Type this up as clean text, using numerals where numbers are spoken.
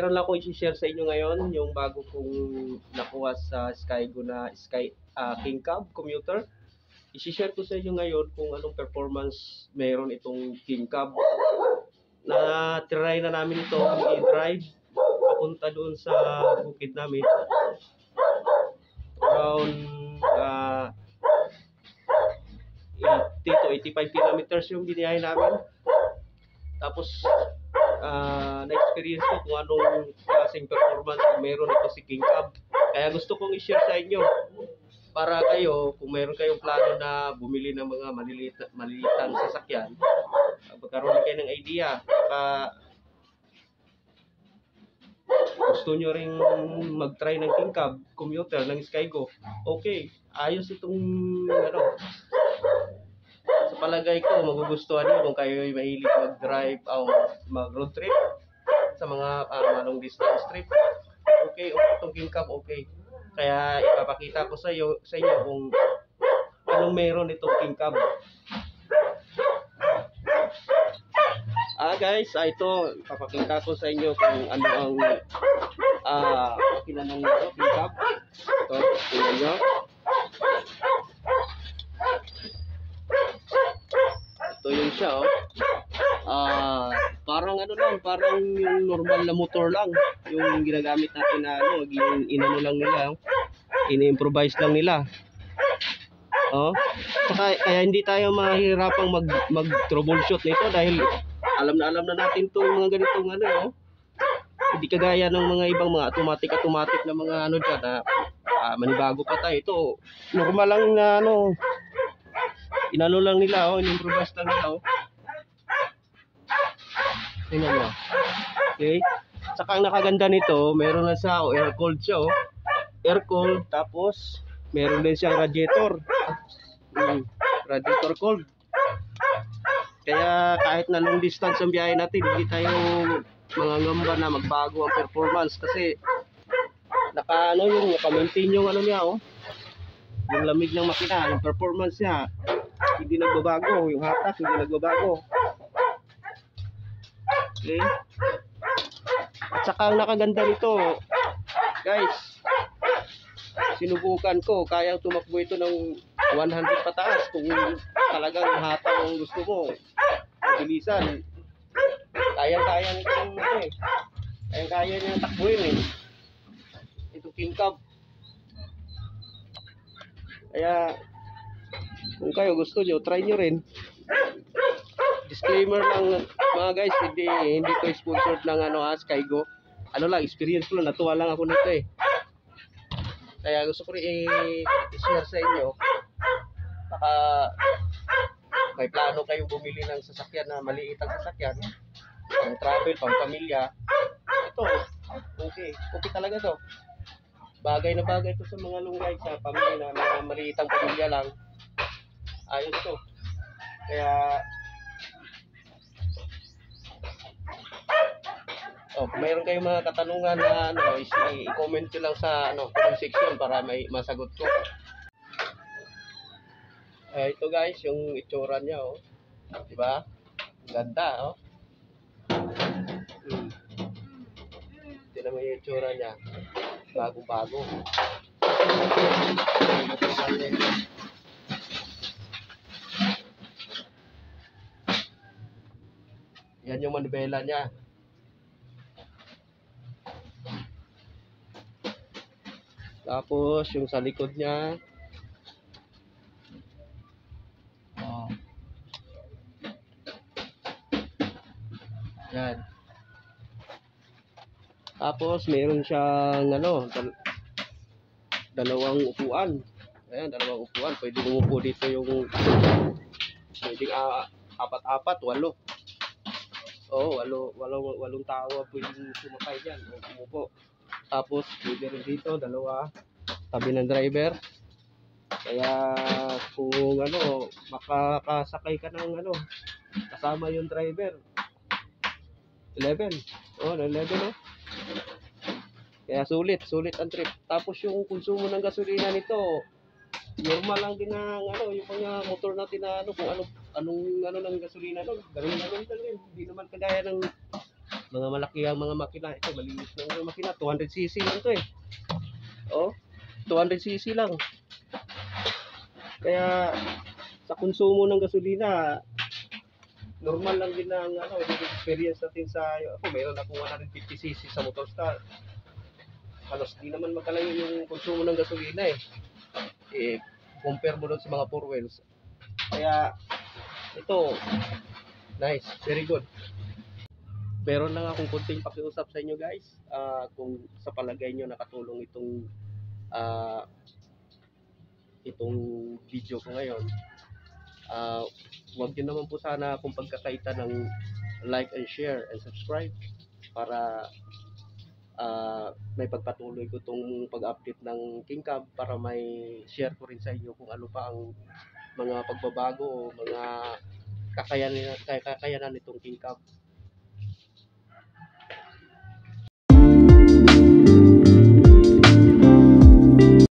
Mayroon lang akong i-share sa inyo ngayon, yung bago kong nakuha sa Skygo na King Cab commuter. I-share ko sa inyo ngayon kung anong performance mayroon itong King Cab. Na-try na namin ito i-drive papunta doon sa bukid namin. Around 80 to 85 kilometers yung biniyahe namin. Tapos na-experience ko kung anong klaseng performance meron ito si King Cab. Kaya gusto kong i-share sa inyo para kayo, kung meron kayong plano na bumili ng mga maliliitang sasakyan, magkaroon kayo ng idea. Gusto nyo ring mag-try ng King Cab commuter ng Skygo, okay, ayos itong sa palagay ko magugustuhan nyo kung kayo ay mahilig mag-drive o mag-road trip sa mga long distance trip. Okay, itong King Cab, okay. Kaya ipapakita ko sa inyo kung anong meron itong King Cab. Guys, ito ipapakita ko sa inyo kung ano ang makina ng King Cab. Ito, tingnan nyo. Ito yun siya, oh. Parang parang yung normal na motor lang yung ginagamit natin na inano lang nila, ini-improvise lang nila. Kaya hindi tayo mahirapang mag-troubleshoot nito dahil alam na natin to yung mga ganitong hindi kagaya ng mga ibang mga automatic na mga dyan na manibago pa tayo. Ito normal lang na inano lang nila, in-improvise lang nila, tingnan mo. Okay, saka ang nakaganda nito, meron na siya air cooled siya, air cooled, tapos meron din siyang radiator, radiator cooled. Kaya kahit na long distance ang biyahe natin, hindi tayo mangangamba na magbago ang performance kasi naka-maintain yung niya, yung lamig ng makina, yung performance niya hindi nagbabago, yung hatak hindi nagbabago. Okay, at saka ang nakaganda nito, guys, sinubukan ko, kaya tumakbo ito ng 100 pataas kung talagang hatak ang gusto mo, mabilisan. Kaya nito kaya niya takbuhin ito King Cab. Kaya kung kayo gusto nyo, try nyo rin. Disclaimer lang mga guys, hindi ko sponsored ng Skygo. Lang, experience ko lang, natuwa lang ako nito Kaya gusto ko rin i-share sa inyo. Baka may plano kayong bumili ng sasakyan na maliit ang sasakyan, pang travel, pang pamilya. Ito, okay talaga to. Bagay na bagay to sa mga lunggay, sa pamilya na mga maliitang pamilya lang. Ayos to. Kaya mayroon kayong mga katanungan na i-comment nyo lang sa comment section para may masagot ko. Ito guys, yung itsura niya, diba? Ganda, Tignan mo yung itsura niya, bago-bago. Yan yung manibela niya. Tapos yung sa likod niya, yan. Tapos meron siyang dalawang upuan. Ayan, dalawang upuan. Pwede umupo dito yung pwedeng apat-apat, 8. Walong tao pwedeng sumakay dyan o umupo. Tapos pwede rin dito, dalawa tabi ng driver. Kaya kung makakasakay ka ng kasama yung driver, 11. 11. Kaya sulit ang trip. Tapos yung konsumo ng gasolina nito, normal lang din ng yung mga motor natin na kung anong ng gasolina doon. Ganun talaga. Hindi naman kagaya ng Mga malaki ang mga makina. Ito, malinis lang yung makina. 200cc lang to eh. Oh, 200cc lang. Kaya, sa konsumo ng gasolina, normal lang din ang experience natin sa, ako meron akong 150cc sa Motorstar. Halos di naman magkalayo yung konsumo ng gasolina eh. Compare mo doon sa mga 4 wheels. Kaya, ito, nice, very good. Meron lang akong konting pakiusap sa inyo guys. Kung sa palagay nyo nakatulong itong video ko ngayon, huwag nyo naman po sana akong pagkakaita ng like and share and subscribe para may pagpatuloy ko itong pag-update ng King Cab para may share ko rin sa inyo kung ano pa ang mga pagbabago o mga kakayanan nitong King Cab.